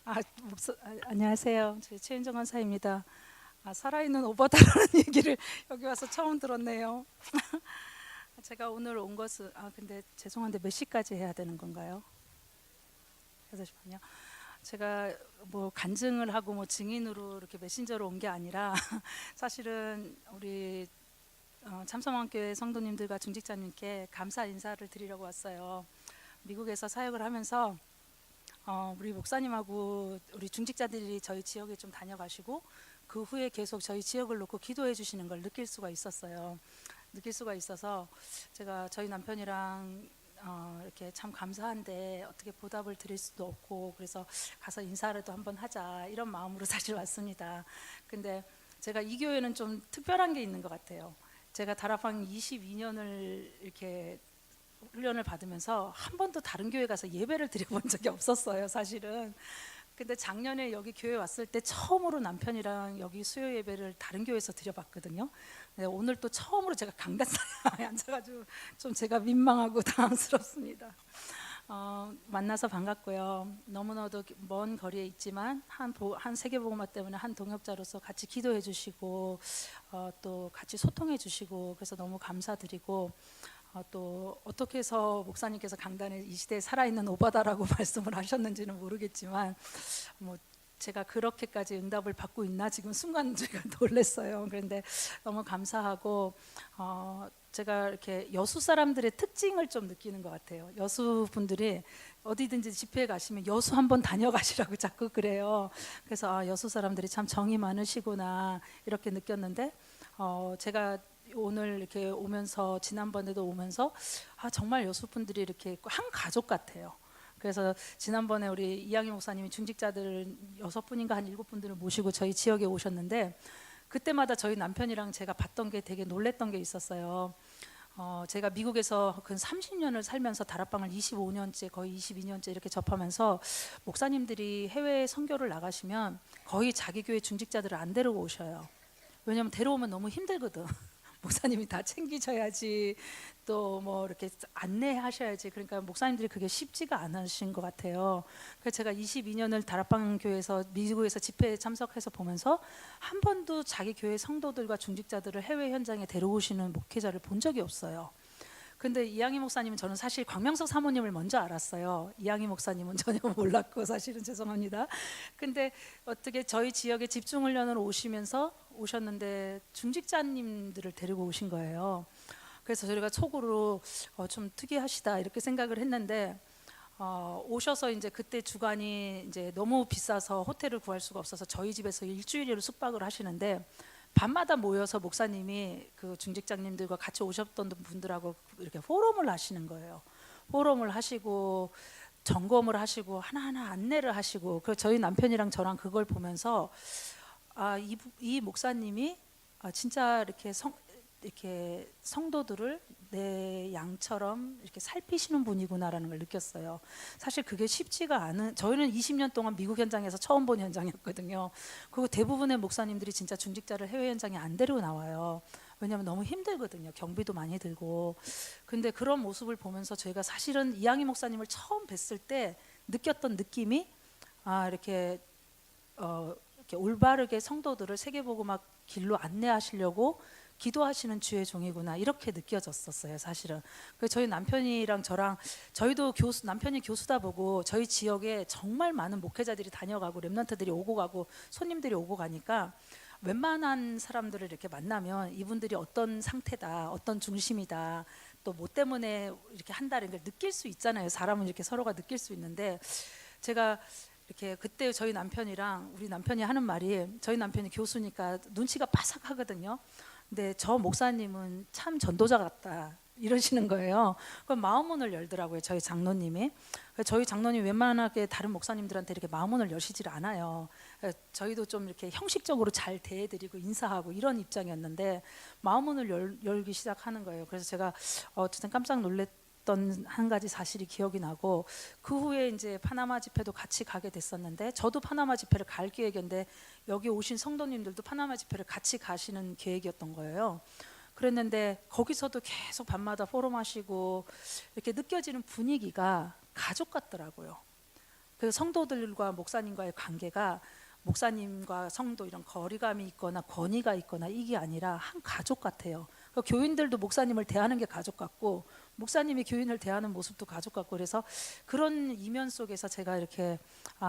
안녕하세요. 저 최윤정 간사입니다. 살아있는 오바다라는 얘기를 여기 와서 처음 들었네요. 제가 오늘 온 것은 근데 죄송한데 몇 시까지 해야 되는 건가요? 6시 반이요? 제가 뭐 간증을 하고 뭐 증인으로 이렇게 메신저로 온 게 아니라 사실은 우리 참성왕교회 성도님들과 중직자님께 감사 인사를 드리려고 왔어요. 미국에서 사역을 하면서 우리 목사님하고 우리 중직자들이 저희 지역에 좀 다녀가시고 그 후에 계속 저희 지역을 놓고 기도해 주시는 걸 느낄 수가 있었어요. 느낄 수가 있어서 제가 저희 남편이랑 이렇게 참 감사한데 어떻게 보답을 드릴 수도 없고 그래서 가서 인사라도 한번 하자 이런 마음으로 사실 왔습니다. 근데 제가 이 교회는 좀 특별한 게 있는 것 같아요. 제가 다락방 22년을 이렇게 훈련을 받으면서 한 번도 다른 교회 가서 예배를 드려본 적이 없었어요, 사실은. 근데 작년에 여기 교회 왔을 때 처음으로 남편이랑 여기 수요 예배를 다른 교회에서 드려봤거든요. 네, 오늘 또 처음으로 제가 강단상에 앉아가지고 좀 제가 민망하고 당황스럽습니다. 만나서 반갑고요. 너무나도 먼 거리에 있지만 한 세계복음화 때문에 한 동역자로서 같이 기도해 주시고 또 같이 소통해 주시고 그래서 너무 감사드리고 또 어떻게 해서 목사님께서 강단에 이 시대에 살아있는 오바다라고 말씀을 하셨는지는 모르겠지만 뭐 제가 그렇게까지 응답을 받고 있나 지금 순간 제가 놀랐어요. 그런데 너무 감사하고 제가 이렇게 여수 사람들의 특징을 좀 느끼는 것 같아요. 여수 분들이 어디든지 집회에 가시면 여수 한번 다녀가시라고 자꾸 그래요. 그래서 여수 사람들이 참 정이 많으시구나 이렇게 느꼈는데 제가 오늘 이렇게 오면서 지난번에도 오면서 정말 여수 분들이 이렇게 한 가족 같아요. 그래서 지난번에 우리 이양희 목사님이 중직자들 6분인가 한 7분들을 모시고 저희 지역에 오셨는데 그때마다 저희 남편이랑 제가 봤던 게 되게 놀랬던 게 있었어요. 제가 미국에서 근 30년을 살면서 다락방을 25년째 거의 22년째 이렇게 접하면서 목사님들이 해외 선교를 나가시면 거의 자기 교회 중직자들을 안 데리고 오셔요. 왜냐하면 데려오면 너무 힘들거든. 목사님이 다 챙기셔야지 또 뭐 이렇게 안내하셔야지 그러니까 목사님들이 그게 쉽지가 않으신 것 같아요. 그래서 제가 22년을 다락방 교회에서 미국에서 집회에 참석해서 보면서 한 번도 자기 교회 성도들과 중직자들을 해외 현장에 데려오시는 목회자를 본 적이 없어요. 근데 이양희 목사님은 저는 사실 광명석 사모님을 먼저 알았어요. 이양희 목사님은 전혀 몰랐고 사실은 죄송합니다. 근데 어떻게 저희 지역에 집중훈련을 오셨는데 중직자님들을 데리고 오신 거예요. 그래서 저희가 속으로 좀 특이하시다 이렇게 생각을 했는데 오셔서 이제 그때 주간이 이제 너무 비싸서 호텔을 구할 수가 없어서 저희 집에서 일주일을 숙박을 하시는데 밤마다 모여서 목사님이 그 중직장님들과 같이 오셨던 분들하고 이렇게 포럼을 하시는 거예요. 포럼을 하시고 점검을 하시고 하나하나 안내를 하시고 그 저희 남편이랑 저랑 그걸 보면서 이 목사님이 진짜 이렇게 성도들을 내 양처럼 이렇게 살피시는 분이구나라는 걸 느꼈어요. 사실 그게 쉽지가 않은 저희는 20년 동안 미국 현장에서 처음 본 현장이었거든요. 그리고 대부분의 목사님들이 진짜 중직자를 해외 현장에 안 데리고 나와요. 왜냐하면 너무 힘들거든요. 경비도 많이 들고. 근데 그런 모습을 보면서 저희가 사실은 이양희 목사님을 처음 뵀을 때 느꼈던 느낌이 이렇게 이렇게 올바르게 성도들을 세계복음화 길로 안내하시려고 기도하시는 주의 종이구나 이렇게 느껴졌었어요. 사실은 저희 남편이랑 저랑 저희도 남편이 교수다 보고 저희 지역에 정말 많은 목회자들이 다녀가고 렘넌트들이 오고 가고 손님들이 오고 가니까 웬만한 사람들을 이렇게 만나면 이분들이 어떤 상태다 어떤 중심이다 또 뭐 때문에 이렇게 한다는 걸 느낄 수 있잖아요. 사람은 이렇게 서로가 느낄 수 있는데 제가 이렇게 그때 저희 남편이랑 우리 남편이 하는 말이 저희 남편이 교수니까 눈치가 빠삭하거든요. 근데 저 목사님은 참 전도자 같다 이러시는 거예요. 그럼 마음문을 열더라고요. 저희 장로님이. 저희 장로님 웬만하게 다른 목사님들한테 이렇게 마음문을 여시질 않아요. 저희도 좀 이렇게 형식적으로 잘 대해드리고 인사하고 이런 입장이었는데 마음문을 열기 시작하는 거예요. 그래서 제가 어쨌든 깜짝 놀랐던 한 가지 사실이 기억이 나고 그 후에 이제 파나마 집회도 같이 가게 됐었는데 저도 파나마 집회를 갈 계획이었는데 여기 오신 성도님들도 파나마 집회를 같이 가시는 계획이었던 거예요. 그랬는데 거기서도 계속 밤마다 포럼하시고 이렇게 느껴지는 분위기가 가족 같더라고요. 그 성도들과 목사님과의 관계가 목사님과 성도 이런 거리감이 있거나 권위가 있거나 이게 아니라 한 가족 같아요. 그 교인들도 목사님을 대하는 게 가족 같고 목사님이 교인을 대하는 모습도 가족 같고 그래서 그런 이면 속에서 제가 이렇게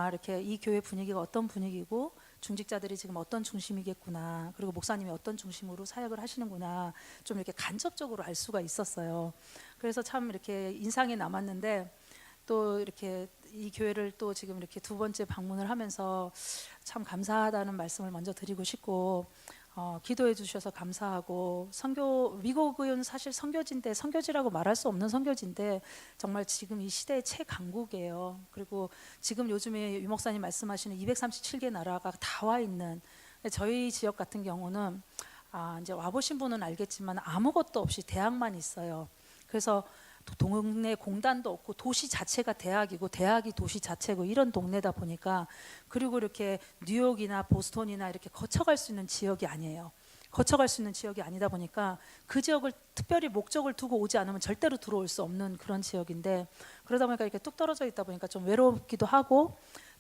이렇게 이 교회 분위기가 어떤 분위기고 중직자들이 지금 어떤 중심이겠구나 그리고 목사님이 어떤 중심으로 사역을 하시는구나 좀 이렇게 간접적으로 알 수가 있었어요. 그래서 참 이렇게 인상이 남았는데 또 이렇게 이 교회를 또 지금 이렇게 두 번째 방문을 하면서 참 감사하다는 말씀을 먼저 드리고 싶고 기도해 주셔서 감사하고 미국은 사실 선교지인데 선교지라고 말할 수 없는 선교지인데 정말 지금 이 시대의 최강국이에요. 그리고 지금 요즘에 유 목사님 말씀하시는 237개 나라가 다 와 있는 저희 지역 같은 경우는 이제 와보신 분은 알겠지만 아무것도 없이 대학만 있어요. 그래서 동네 공단도 없고 도시 자체가 대학이고 대학이 도시 자체고 이런 동네다 보니까 그리고 이렇게 뉴욕이나 보스턴이나 이렇게 거쳐갈 수 있는 지역이 아니에요. 거쳐갈 수 있는 지역이 아니다 보니까 그 지역을 특별히 목적을 두고 오지 않으면 절대로 들어올 수 없는 그런 지역인데 그러다 보니까 이렇게 뚝 떨어져 있다 보니까 좀 외롭기도 하고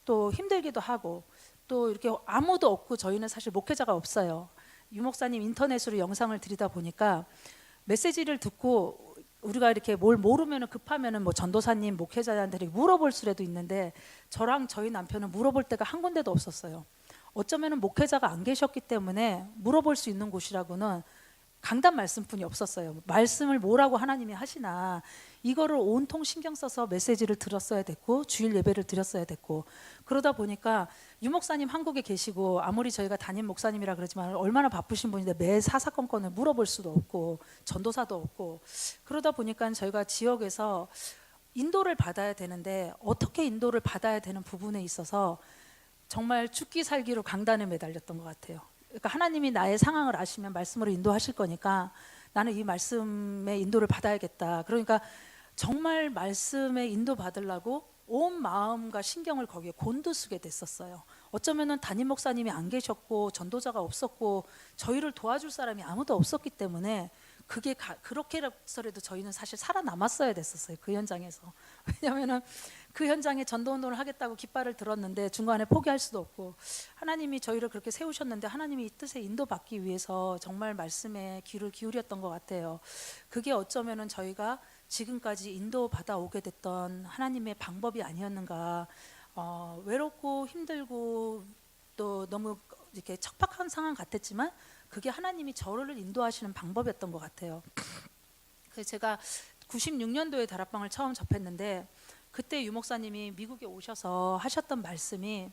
또 힘들기도 하고 또 이렇게 아무도 없고 저희는 사실 목회자가 없어요. 유 목사님 인터넷으로 영상을 드리다 보니까 메시지를 듣고 우리가 이렇게 뭘 모르면은 급하면은 뭐 전도사님 목회자한테 물어볼 수라도 있는데 저랑 저희 남편은 물어볼 데가 한 군데도 없었어요. 어쩌면은 목회자가 안 계셨기 때문에 물어볼 수 있는 곳이라고는 강단 말씀뿐이 없었어요. 말씀을 뭐라고 하나님이 하시나 이거를 온통 신경 써서 메시지를 들었어야 됐고 주일 예배를 드렸어야 됐고 그러다 보니까 유 목사님 한국에 계시고 아무리 저희가 담임 목사님이라 그러지만 얼마나 바쁘신 분인데 매 사사건건을 물어볼 수도 없고 전도사도 없고 그러다 보니까 저희가 지역에서 인도를 받아야 되는데 어떻게 인도를 받아야 되는 부분에 있어서 정말 죽기 살기로 강단에 매달렸던 것 같아요. 그러니까 하나님이 나의 상황을 아시면 말씀으로 인도하실 거니까 나는 이 말씀의 인도를 받아야겠다. 그러니까 정말 말씀에 인도 받으려고 온 마음과 신경을 거기에 곤두쓰게 됐었어요. 어쩌면은 담임 목사님이 안 계셨고 전도자가 없었고 저희를 도와줄 사람이 아무도 없었기 때문에 그게 그렇게라도 저희는 사실 살아남았어야 됐었어요. 그 현장에서. 왜냐하면은 그 현장에 전도운동을 하겠다고 깃발을 들었는데 중간에 포기할 수도 없고 하나님이 저희를 그렇게 세우셨는데 하나님이 이 뜻에 인도받기 위해서 정말 말씀에 귀를 기울였던 것 같아요. 그게 어쩌면은 저희가 지금까지 인도받아 오게 됐던 하나님의 방법이 아니었는가. 외롭고 힘들고 또 너무 이렇게 척박한 상황 같았지만 그게 하나님이 저를 인도하시는 방법이었던 것 같아요. 그래서 제가 96년도에 다락방을 처음 접했는데 그때 유 목사님이 미국에 오셔서 하셨던 말씀이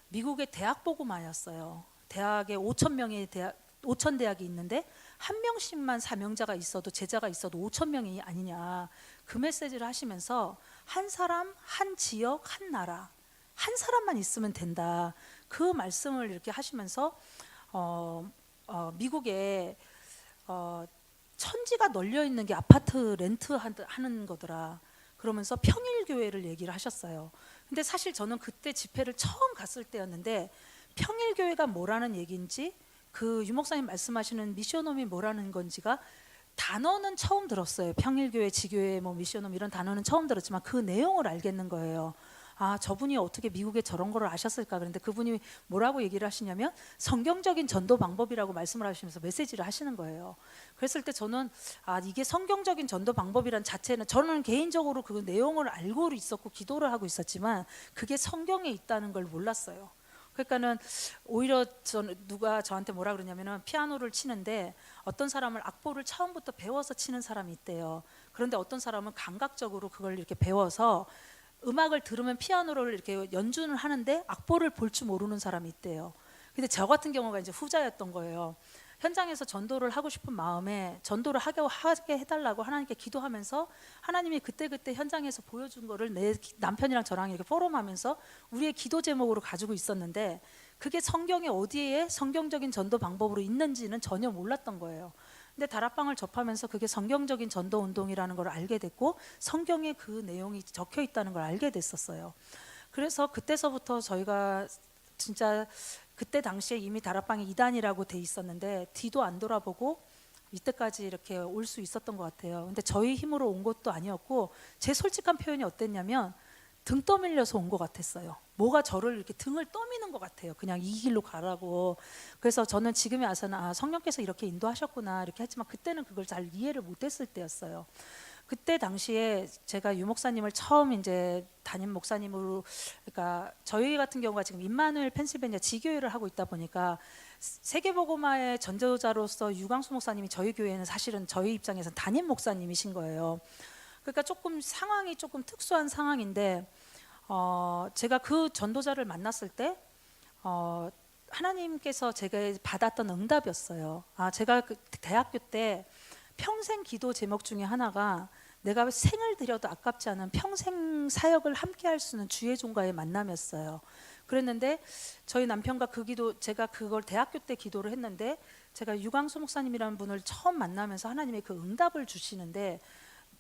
미국의 대학 복음화였어요. 대학에 5천 대학이 있는데 한 명씩만 사명자가 있어도 제자가 있어도 5천 명이 아니냐 그 메시지를 하시면서 한 사람, 한 지역, 한 나라 한 사람만 있으면 된다 그 말씀을 이렇게 하시면서 미국에 천지가 널려 있는 게 아파트 렌트하는 거더라. 그러면서 평일교회를 얘기를 하셨어요. 근데 사실 저는 그때 집회를 처음 갔을 때였는데 평일교회가 뭐라는 얘기인지 그 유 목사님 말씀하시는 미션홈이 뭐라는 건지가 단어는 처음 들었어요. 평일교회, 지교회, 뭐 미션홈 이런 단어는 처음 들었지만 그 내용을 알겠는 거예요. 저분이 어떻게 미국에 저런 거를 아셨을까. 그런데 그분이 뭐라고 얘기를 하시냐면 성경적인 전도 방법이라고 말씀을 하시면서 메시지를 하시는 거예요. 그랬을 때 저는 이게 성경적인 전도 방법이란 자체는 저는 개인적으로 그 내용을 알고 있었고 기도를 하고 있었지만 그게 성경에 있다는 걸 몰랐어요. 그러니까는 오히려 누가 저한테 뭐라 그러냐면은 피아노를 치는데 어떤 사람은 악보를 처음부터 배워서 치는 사람이 있대요. 그런데 어떤 사람은 감각적으로 그걸 이렇게 배워서 음악을 들으면 피아노를 이렇게 연주를 하는데 악보를 볼 줄 모르는 사람이 있대요. 근데 저 같은 경우가 이제 후자였던 거예요. 현장에서 전도를 하고 싶은 마음에 전도를 하게 해달라고 하나님께 기도하면서 하나님이 그때그때 현장에서 보여준 거를 내 남편이랑 저랑 이렇게 포럼하면서 우리의 기도 제목으로 가지고 있었는데 그게 성경에 어디에 성경적인 전도 방법으로 있는지는 전혀 몰랐던 거예요. 근데 다락방을 접하면서 그게 성경적인 전도 운동이라는 걸 알게 됐고 성경에 그 내용이 적혀 있다는 걸 알게 됐었어요. 그래서 그때서부터 저희가 진짜 그때 당시에 이미 다락방이 2단이라고 돼 있었는데 뒤도 안 돌아보고 이때까지 이렇게 올 수 있었던 것 같아요. 근데 저희 힘으로 온 것도 아니었고 제 솔직한 표현이 어땠냐면 등 떠밀려서 온 것 같았어요. 뭐가 저를 이렇게 등을 떠미는 것 같아요. 그냥 이 길로 가라고. 그래서 저는 지금에 와서는 성령께서 이렇게 인도하셨구나 이렇게 했지만 그때는 그걸 잘 이해를 못했을 때였어요. 그때 당시에 제가 유 목사님을 처음 이제 담임 목사님으로, 그러니까 저희 같은 경우가 지금 임마누엘 펜실베니아 지교회를 하고 있다 보니까 세계복음화의 전도자로서 유광수 목사님이 저희 교회는 사실은 저희 입장에서는 담임 목사님이신 거예요. 그러니까 조금 상황이 조금 특수한 상황인데 제가 그 전도자를 만났을 때 하나님께서 제가 받았던 응답이었어요. 제가 그 대학교 때 평생 기도 제목 중에 하나가 내가 생을 들여도 아깝지 않은 평생 사역을 함께 할 수 있는 주의 종과의 만남이었어요. 그랬는데 저희 남편과 그 기도, 제가 그걸 대학교 때 기도를 했는데 제가 유광수 목사님이라는 분을 처음 만나면서 하나님의 그 응답을 주시는데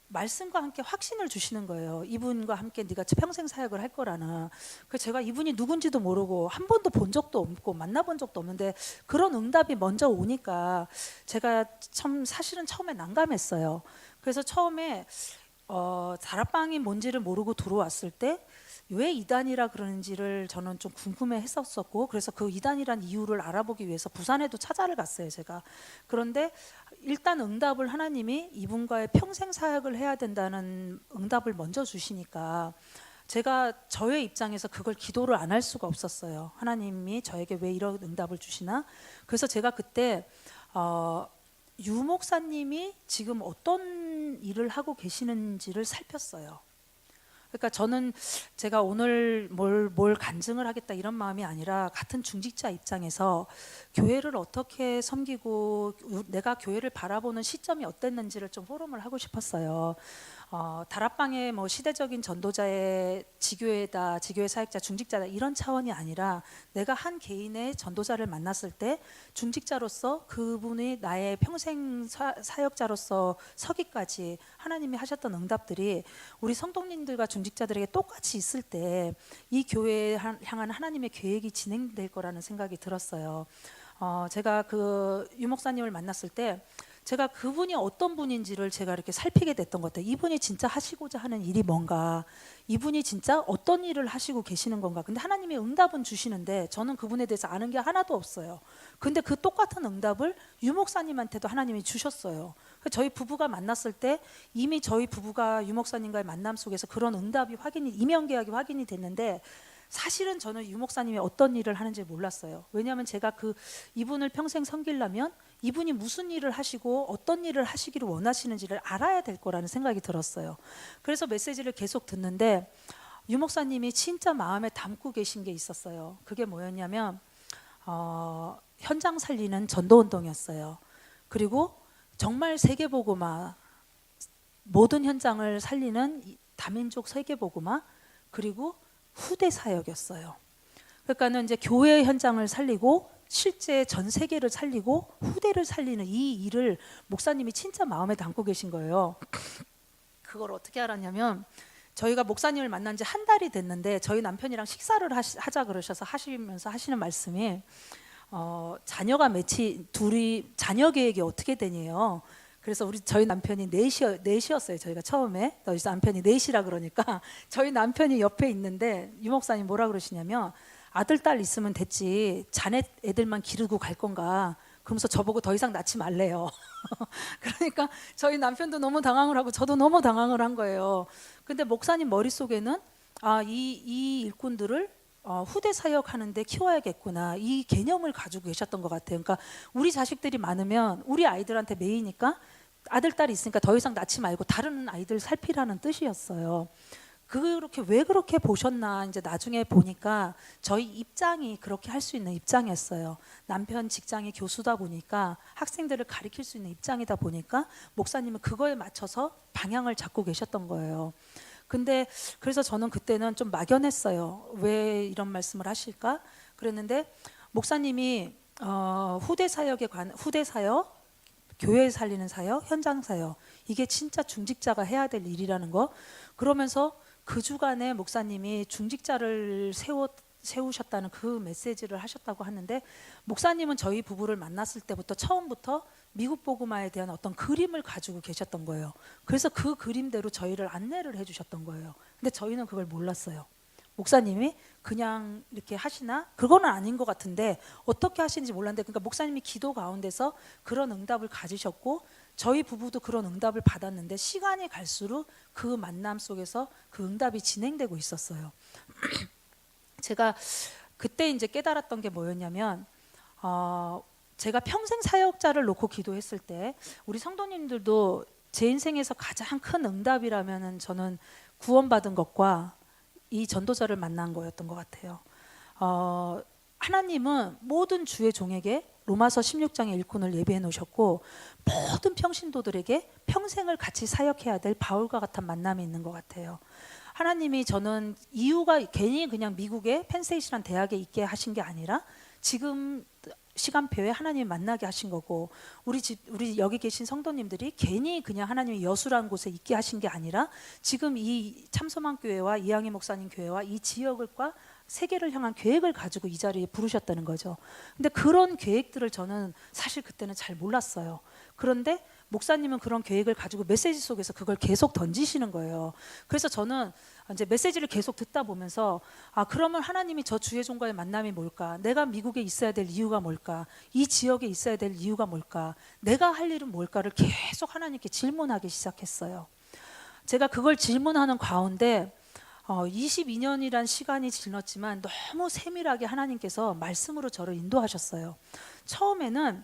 말씀과 함께 확신을 주시는 거예요. 이분과 함께 네가 평생 사역을 할 거라는. 그 제가 이분이 누군지도 모르고 한 번도 본 적도 없고 만나본 적도 없는데 그런 응답이 먼저 오니까 제가 참 사실은 처음에 난감했어요. 그래서 처음에 다락방이 뭔지를 모르고 들어왔을 때 왜 이단이라 그러는지를 저는 좀 궁금해 했었고, 그래서 그 이단이란 이유를 알아보기 위해서 부산에도 찾아를 갔어요, 제가. 그런데 일단 응답을 하나님이 이분과의 평생 사역을 해야 된다는 응답을 먼저 주시니까 제가 저의 입장에서 그걸 기도를 안 할 수가 없었어요. 하나님이 저에게 왜 이런 응답을 주시나? 그래서 제가 그때 유 목사님이 지금 어떤 일을 하고 계시는지를 살폈어요. 그러니까 저는 제가 오늘 뭘 간증을 하겠다 이런 마음이 아니라 같은 중직자 입장에서 교회를 어떻게 섬기고 내가 교회를 바라보는 시점이 어땠는지를 좀 포럼을 하고 싶었어요. 다락방의 뭐 시대적인 전도자의 지교회다, 지교회 사역자, 중직자다 이런 차원이 아니라 내가 한 개인의 전도자를 만났을 때 중직자로서 그분이 나의 평생 사역자로서 서기까지 하나님이 하셨던 응답들이 우리 성도님들과 중직자들에게 똑같이 있을 때 이 교회에 향한 하나님의 계획이 진행될 거라는 생각이 들었어요. 제가 그 유 목사님을 만났을 때 제가 그분이 어떤 분인지를 제가 이렇게 살피게 됐던 것 같아요. 이분이 진짜 하시고자 하는 일이 뭔가, 이분이 진짜 어떤 일을 하시고 계시는 건가. 근데 하나님이 응답은 주시는데 저는 그분에 대해서 아는 게 하나도 없어요. 근데 그 똑같은 응답을 유 목사님한테도 하나님이 주셨어요. 저희 부부가 만났을 때 이미 저희 부부가 유 목사님과의 만남 속에서 그런 응답이 이면 계약이 확인이 됐는데 사실은 저는 유 목사님이 어떤 일을 하는지 몰랐어요. 왜냐하면 제가 이분을 평생 섬기려면 이분이 무슨 일을 하시고 어떤 일을 하시기를 원하시는지를 알아야 될 거라는 생각이 들었어요. 그래서 메시지를 계속 듣는데 유 목사님이 진짜 마음에 담고 계신 게 있었어요. 그게 뭐였냐면 현장 살리는 전도운동이었어요. 그리고 정말 세계복음화, 모든 현장을 살리는 다민족 세계복음화, 그리고 후대 사역이었어요. 그러니까는 이제 교회 현장을 살리고 실제 전 세계를 살리고 후대를 살리는 이 일을 목사님이 진짜 마음에 담고 계신 거예요. 그걸 어떻게 알았냐면 저희가 목사님을 만난 지 한 달이 됐는데 저희 남편이랑 식사를 하자 그러셔서 하시면서 하시는 말씀이 자녀가 둘이 자녀 계획이 어떻게 되냐요. 그래서 저희 남편이 넷이었어요. 저희가 처음에 저희 남편이 넷이라 그러니까 저희 남편이 옆에 있는데 유 목사님 뭐라 그러시냐면 아들 딸 있으면 됐지 자네 애들만 기르고 갈 건가. 그러면서 저보고 더 이상 낳지 말래요. 그러니까 저희 남편도 너무 당황을 하고 저도 너무 당황을 한 거예요. 근데 목사님 머릿속에는 이 일꾼들을 후대 사역하는데 키워야겠구나 이 개념을 가지고 계셨던 것 같아요. 그러니까 우리 자식들이 많으면 우리 아이들한테 매이니까 아들 딸이 있으니까 더 이상 낳지 말고 다른 아이들 살피라는 뜻이었어요. 왜 그렇게 보셨나 이제 나중에 보니까 저희 입장이 그렇게 할 수 있는 입장이었어요. 남편 직장이 교수다 보니까 학생들을 가르칠 수 있는 입장이다 보니까 목사님은 그거에 맞춰서 방향을 잡고 계셨던 거예요. 근데 그래서 저는 그때는 좀 막연했어요. 왜 이런 말씀을 하실까? 그랬는데 목사님이 후대 사역, 교회 살리는 사역, 현장 사역 이게 진짜 중직자가 해야 될 일이라는 거. 그러면서 그 주간에 목사님이 중직자를 세우셨다는 그 메시지를 하셨다고 하는데 목사님은 저희 부부를 만났을 때부터 처음부터 미국 복음화에 대한 어떤 그림을 가지고 계셨던 거예요. 그래서 그 그림대로 저희를 안내를 해주셨던 거예요. 근데 저희는 그걸 몰랐어요. 목사님이 그냥 이렇게 하시나? 그거는 아닌 것 같은데 어떻게 하시는지 몰랐는데, 그러니까 목사님이 기도 가운데서 그런 응답을 가지셨고 저희 부부도 그런 응답을 받았는데, 시간이 갈수록 그 만남 속에서 그 응답이 진행되고 있었어요. 제가 그때 이제 깨달았던 게 뭐였냐면, 제가 평생 사역자를 놓고 기도했을 때, 우리 성도님들도 제 인생에서 가장 큰 응답이라면은 저는 구원받은 것과 이 전도자를 만난 거였던 것 같아요. 하나님은 모든 주의 종에게 로마서 16장의 일꾼을 예비해 놓으셨고, 모든 평신도들에게 평생을 같이 사역해야 될 바울과 같은 만남이 있는 것 같아요. 하나님이, 저는 이유가 괜히 그냥 미국의 펜세이시란 대학에 있게 하신 게 아니라 지금 시간표에 하나님이 만나게 하신 거고, 우리 여기 계신 성도님들이 괜히 그냥 하나님이 여수라는 곳에 있게 하신 게 아니라 지금 이 참소만 교회와 이양희 목사님 교회와 이 지역과 세계를 향한 계획을 가지고 이 자리에 부르셨다는 거죠. 근데 그런 계획들을 저는 사실 그때는 잘 몰랐어요. 그런데 목사님은 그런 계획을 가지고 메시지 속에서 그걸 계속 던지시는 거예요. 그래서 저는 이제 메시지를 계속 듣다 보면서, 그러면 하나님이 저 주의 종과의 만남이 뭘까? 내가 미국에 있어야 될 이유가 뭘까? 이 지역에 있어야 될 이유가 뭘까? 내가 할 일은 뭘까를 계속 하나님께 질문하기 시작했어요. 제가 그걸 질문하는 가운데 22년이란 시간이 지났지만 너무 세밀하게 하나님께서 말씀으로 저를 인도하셨어요. 처음에는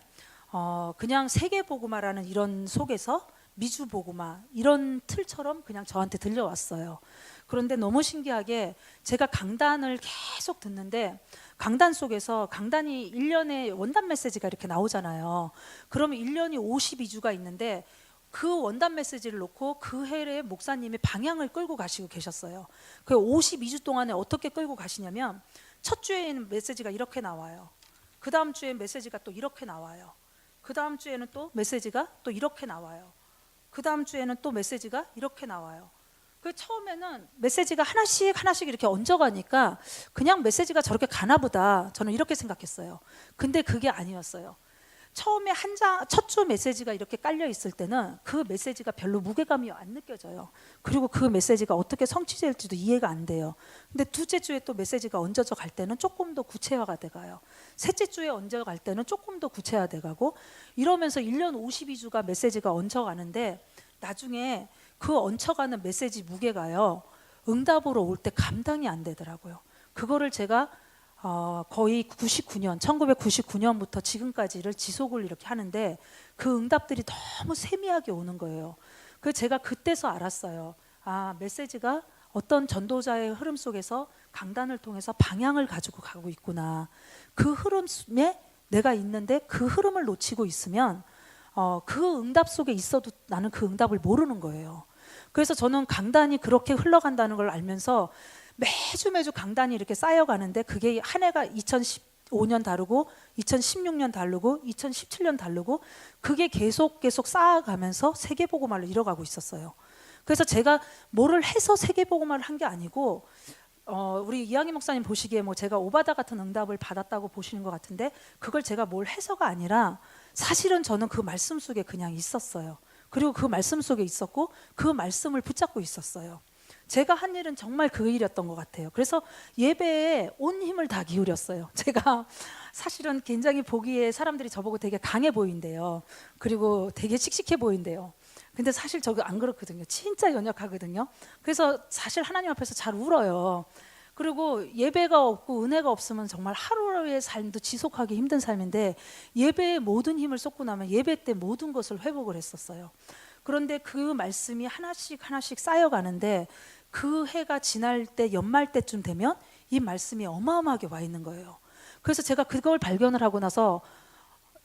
그냥 세계복음화라는 이런 속에서 미주복음화 이런 틀처럼 그냥 저한테 들려왔어요. 그런데 너무 신기하게 제가 강단을 계속 듣는데, 강단 속에서 강단이 1년에 원단 메시지가 이렇게 나오잖아요. 그러면 1년이 52주가 있는데 그 원단 메시지를 놓고 그 해에 목사님이 방향을 끌고 가시고 계셨어요. 그 52주 동안에 어떻게 끌고 가시냐면, 첫 주에는 메시지가 이렇게 나와요. 그 다음 주에 메시지가 또 이렇게 나와요. 그 다음 주에는 또 메시지가 또 이렇게 나와요. 그 다음 주에는 또 메시지가 이렇게 나와요. 그 처음에는 메시지가 하나씩 하나씩 이렇게 얹어가니까 그냥 메시지가 저렇게 가나 보다, 저는 이렇게 생각했어요. 근데 그게 아니었어요. 처음에 첫 주 메시지가 이렇게 깔려 있을 때는 그 메시지가 별로 무게감이 안 느껴져요. 그리고 그 메시지가 어떻게 성취될지도 이해가 안 돼요. 근데 둘째 주에 또 메시지가 얹어져 갈 때는 조금 더 구체화가 돼가요. 셋째 주에 얹어 갈 때는 조금 더 구체화 돼가고, 이러면서 1년 52주가 메시지가 얹혀가는데, 나중에 그 얹혀가는 메시지 무게가요, 응답으로 올 때 감당이 안 되더라고요. 그거를 제가 거의 1999년부터 지금까지를 지속을 이렇게 하는데, 그 응답들이 너무 세미하게 오는 거예요. 그래서 제가 그때서 알았어요. 메시지가 어떤 전도자의 흐름 속에서 강단을 통해서 방향을 가지고 가고 있구나. 그 흐름에 내가 있는데 그 흐름을 놓치고 있으면 그 응답 속에 있어도 나는 그 응답을 모르는 거예요. 그래서 저는 강단이 그렇게 흘러간다는 걸 알면서 매주 강단이 이렇게 쌓여가는데, 그게 한 해가 2015년 다르고 2016년 다르고 2017년 다르고, 그게 계속 쌓아가면서 세계복음화를 이뤄가고 있었어요. 그래서 제가 뭐를 해서 세계복음화를 한 게 아니고, 우리 이양희 목사님 보시기에 뭐 제가 오바다 같은 응답을 받았다고 보시는 것 같은데, 그걸 제가 뭘 해서가 아니라 사실은 저는 그 말씀 속에 그냥 있었어요. 그리고 그 말씀 속에 있었고 그 말씀을 붙잡고 있었어요. 제가 한 일은 정말 그 일이었던 것 같아요. 그래서 예배에 온 힘을 다 기울였어요. 제가 사실은 굉장히 보기에 사람들이 저보고 되게 강해 보인대요. 그리고 되게 씩씩해 보인대요. 근데 사실 저거 안 그렇거든요. 진짜 연약하거든요. 그래서 사실 하나님 앞에서 잘 울어요. 그리고 예배가 없고 은혜가 없으면 정말 하루의 삶도 지속하기 힘든 삶인데, 예배에 모든 힘을 쏟고 나면 예배 때 모든 것을 회복을 했었어요. 그런데 그 말씀이 하나씩 쌓여가는데, 그 해가 지날 때 연말 때쯤 되면 이 말씀이 어마어마하게 와 있는 거예요. 그래서 제가 그걸 발견을 하고 나서,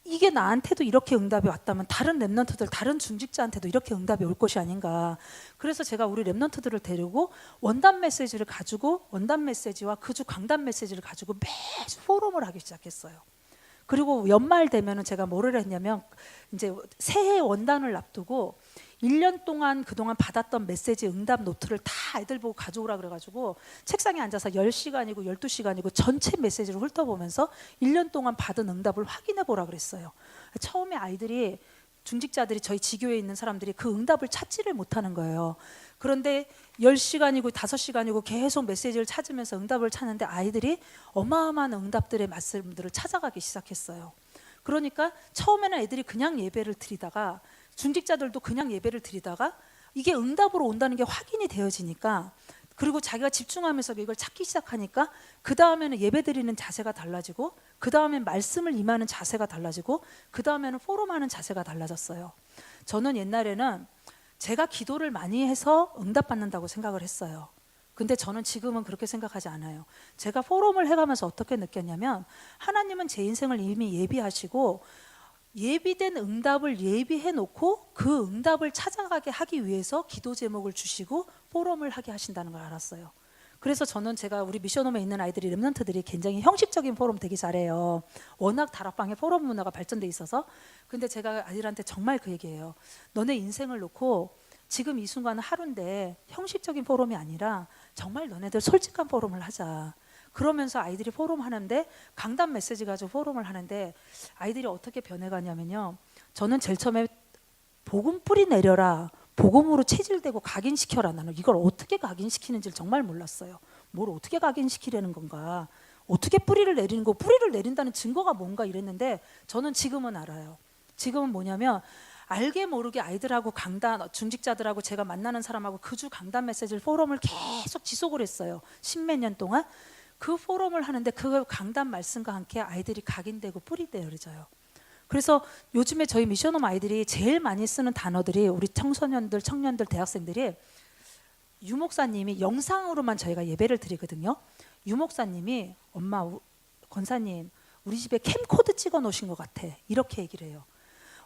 이게 나한테도 이렇게 응답이 왔다면 다른 랩런트들, 다른 중직자한테도 이렇게 응답이 올 것이 아닌가. 그래서 제가 우리 랩런트들을 데리고 원단 메시지를 가지고, 원단 메시지와 그 주 강단 메시지를 가지고 매주 포럼을 하기 시작했어요. 그리고 연말 되면은 제가 뭐를 했냐면, 이제 새해 원단을 앞두고 1년 동안 그동안 받았던 메시지 응답 노트를 다 애들 보고 가져오라 그래가지고 책상에 앉아서 10시간이고 12시간이고 전체 메시지를 훑어보면서 1년 동안 받은 응답을 확인해 보라 그랬어요. 처음에 아이들이 중직자들이 저희 지교에 있는 사람들이 그 응답을 찾지를 못하는 거예요. 그런데 10시간이고 5시간이고 계속 메시지를 찾으면서 응답을 찾는데 아이들이 어마어마한 응답들의 말씀들을 찾아가기 시작했어요. 그러니까 처음에는 애들이 그냥 예배를 드리다가 중직자들도 그냥 예배를 드리다가 이게 응답으로 온다는 게 확인이 되어지니까, 그리고 자기가 집중하면서 이걸 찾기 시작하니까 그 다음에는 예배 드리는 자세가 달라지고, 그 다음엔 말씀을 임하는 자세가 달라지고, 그 다음에는 포럼하는 자세가 달라졌어요. 저는 옛날에는 제가 기도를 많이 해서 응답받는다고 생각을 했어요. 근데 저는 지금은 그렇게 생각하지 않아요. 제가 포럼을 해가면서 어떻게 느꼈냐면, 하나님은 제 인생을 이미 예비하시고 예비된 응답을 예비해 놓고 그 응답을 찾아가게 하기 위해서 기도 제목을 주시고 포럼을 하게 하신다는 걸 알았어요. 그래서 저는 제가 우리 미션홈에 있는 아이들이, 렘넌트들이 굉장히 형식적인 포럼 되게 잘해요. 워낙 다락방에 포럼 문화가 발전돼 있어서. 근데 제가 아이들한테 정말 그 얘기예요. 너네 인생을 놓고 지금 이 순간은 하루인데 형식적인 포럼이 아니라 정말 너네들 솔직한 포럼을 하자. 그러면서 아이들이 포럼 하는데, 강단 메시지 가지고 포럼을 하는데 아이들이 어떻게 변해가냐면요, 저는 제일 처음에 복음 뿌리 내려라, 복음으로 체질되고 각인시켜라, 나는 이걸 어떻게 각인시키는지를 정말 몰랐어요. 뭘 어떻게 각인시키려는 건가, 어떻게 뿌리를 내리는 거, 뿌리를 내린다는 증거가 뭔가 이랬는데, 저는 지금은 알아요. 지금은 뭐냐면 알게 모르게 아이들하고 강단, 중직자들하고 제가 만나는 사람하고 그 주 강단 메시지를, 포럼을 계속 지속을 했어요. 십몇 년 동안. 그 포럼을 하는데 그 강단 말씀과 함께 아이들이 각인되고 뿌리 내려져요. 그래서 요즘에 저희 미션홈 아이들이 제일 많이 쓰는 단어들이, 우리 청소년들, 청년들, 대학생들이, 유목사님이 영상으로만 저희가 예배를 드리거든요. 유목사님이 엄마, 권사님 우리 집에 캠코드 찍어 놓으신 것 같아, 이렇게 얘기를 해요.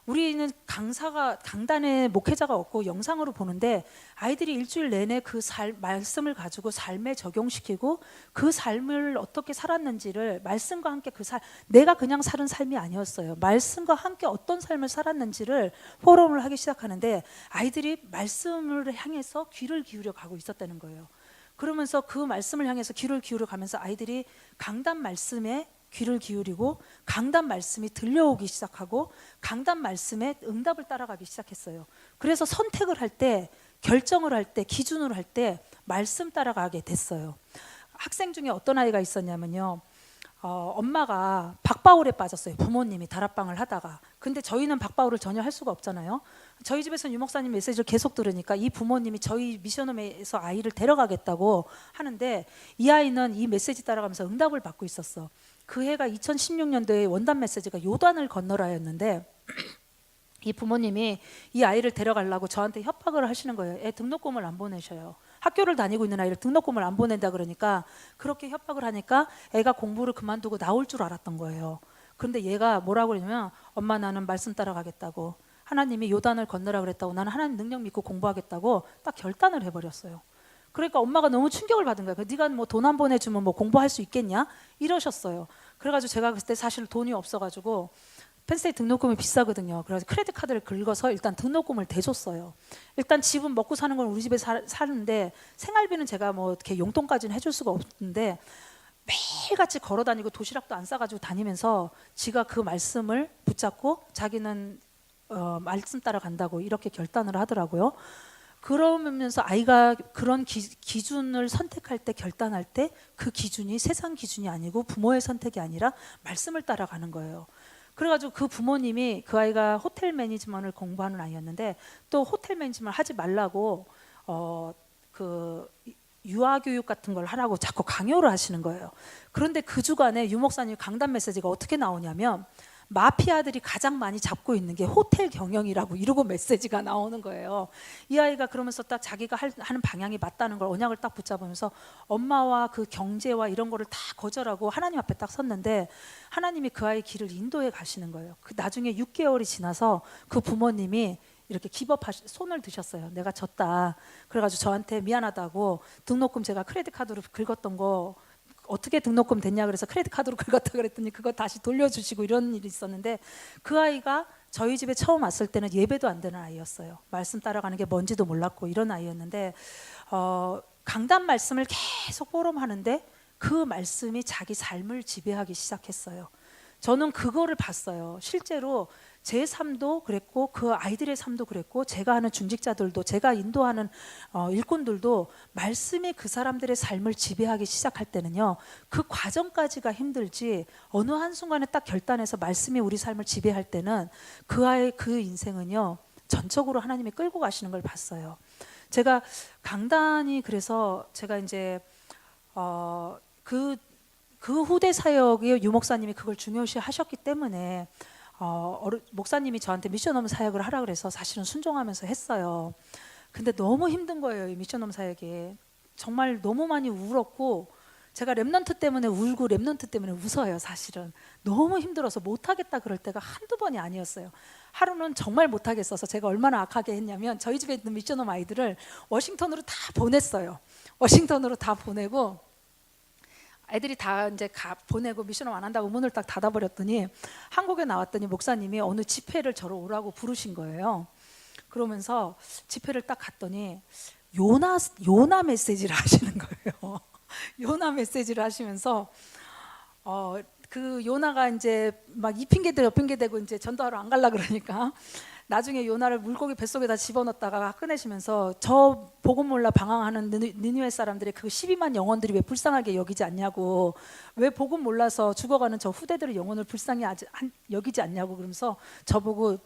우리는 강단에 목회자가 없고 영상으로 보는데 아이들이 일주일 내내 그 말씀을 가지고 삶에 적용시키고 그 삶을 어떻게 살았는지를, 말씀과 함께 내가 그냥 사는 삶이 아니었어요. 말씀과 함께 어떤 삶을 살았는지를 포럼을 하기 시작하는데 아이들이 말씀을 향해서 귀를 기울여 가고 있었다는 거예요. 그러면서 그 말씀을 향해서 귀를 기울여 가면서 아이들이 강단 말씀에 귀를 기울이고 강단 말씀이 들려오기 시작하고 강단 말씀에 응답을 따라가기 시작했어요. 그래서 선택을 할 때, 결정을 할 때, 기준으로 할 때 말씀 따라가게 됐어요. 학생 중에 어떤 아이가 있었냐면요, 엄마가 박바울에 빠졌어요. 부모님이 다락방을 하다가. 근데 저희는 박바울을 전혀 할 수가 없잖아요. 저희 집에서는 유목사님 메시지를 계속 들으니까 이 부모님이 저희 미션홈에서 아이를 데려가겠다고 하는데, 이 아이는 이 메시지 따라가면서 응답을 받고 있었어. 그 해가 2016년도에 원단 메시지가 요단을 건너라였는데, 이 부모님이 이 아이를 데려가려고 저한테 협박을 하시는 거예요. 애 등록금을 안 보내셔요. 학교를 다니고 있는 아이를 등록금을 안 보낸다 그러니까, 그렇게 협박을 하니까 애가 공부를 그만두고 나올 줄 알았던 거예요. 그런데 얘가 뭐라고 그러냐면, 엄마 나는 말씀 따라가겠다고, 하나님이 요단을 건너라 그랬다고, 나는 하나님 능력 믿고 공부하겠다고 딱 결단을 해버렸어요. 그러니까 엄마가 너무 충격을 받은 거예요. 네가 뭐 돈 안 보내주면 뭐 공부할 수 있겠냐 이러셨어요. 그래가지고 제가 그때 사실 돈이 없어가지고, 펜스테이 등록금이 비싸거든요. 그래서 크레딧 카드를 긁어서 일단 등록금을 대줬어요. 일단 집은 먹고 사는 건 우리 집에 사는데 생활비는 제가 뭐 이렇게 용돈까지는 해줄 수가 없는데, 매일같이 걸어다니고 도시락도 안 싸가지고 다니면서 지가 그 말씀을 붙잡고 자기는 말씀 따라 간다고 이렇게 결단을 하더라고요. 그러면서 아이가 그런 기준을 선택할 때, 결단할 때 그 기준이 세상 기준이 아니고 부모의 선택이 아니라 말씀을 따라가는 거예요. 그래가지고 그 부모님이, 그 아이가 호텔 매니지먼트를 공부하는 아이였는데 또 호텔 매니지먼트 하지 말라고 그 유아교육 같은 걸 하라고 자꾸 강요를 하시는 거예요. 그런데 그 주간에 유 목사님 강단 메시지가 어떻게 나오냐면, 마피아들이 가장 많이 잡고 있는 게 호텔 경영이라고 이러고 메시지가 나오는 거예요. 이 아이가 그러면서 딱 자기가 하는 방향이 맞다는 걸 언약을 딱 붙잡으면서 엄마와 그 경제와 이런 거를 다 거절하고 하나님 앞에 딱 섰는데, 하나님이 그 아이 길을 인도해 가시는 거예요. 그 나중에 6개월이 지나서 그 부모님이 이렇게 손을 드셨어요. 내가 졌다. 그래가지고 저한테 미안하다고, 등록금 제가 크레딧 카드로 긁었던 거 어떻게 등록금 됐냐 그래서 크레딧 카드로 긁었다 그랬더니 그거 다시 돌려주시고 이런 일이 있었는데, 그 아이가 저희 집에 처음 왔을 때는 예배도 안 되는 아이였어요. 말씀 따라가는 게 뭔지도 몰랐고 이런 아이였는데, 강단 말씀을 계속 포럼하는데 그 말씀이 자기 삶을 지배하기 시작했어요. 저는 그거를 봤어요. 실제로 제 삶도 그랬고 그 아이들의 삶도 그랬고 제가 하는 중직자들도 제가 인도하는 일꾼들도 말씀이 그 사람들의 삶을 지배하기 시작할 때는요, 그 과정까지가 힘들지 어느 한순간에 딱 결단해서 말씀이 우리 삶을 지배할 때는 그 아이의 그 인생은요 전적으로 하나님이 끌고 가시는 걸 봤어요. 제가 강단이 그래서 제가 이제 그 후대 사역의 유 목사님이 그걸 중요시 하셨기 때문에 목사님이 저한테 미션홈 사역을 하라 그래서 사실은 순종하면서 했어요. 근데 너무 힘든 거예요, 이 미션홈 사역이. 정말 너무 많이 울었고 제가 랩넌트 때문에 울고 랩넌트 때문에 웃어요. 사실은 너무 힘들어서 못하겠다 그럴 때가 한두 번이 아니었어요. 하루는 정말 못하겠어서 제가 얼마나 악하게 했냐면 저희 집에 있는 미션홈 아이들을 워싱턴으로 다 보냈어요. 워싱턴으로 다 보내고 애들이 다 이제 보내고 미션을 안 한다고 문을 딱 닫아버렸더니 한국에 나왔더니 목사님이 어느 집회를 저를 오라고 부르신 거예요. 그러면서 집회를 딱 갔더니 요나 메시지를 하시는 거예요. 요나 메시지를 하시면서 그 요나가 이제 막 이 핑계대고 저 핑계대고 이제 전도하러 안 갈라 그러니까 나중에 요나를 물고기 뱃속에다 집어넣었다가 꺼내시면서 저 복음 몰라 방황하는 느니웨 사람들의 그 12만 영혼들이 왜 불쌍하게 여기지 않냐고, 왜 복음 몰라서 죽어가는 저 후대들의 영혼을 불쌍히 여기지 않냐고 그러면서 저보고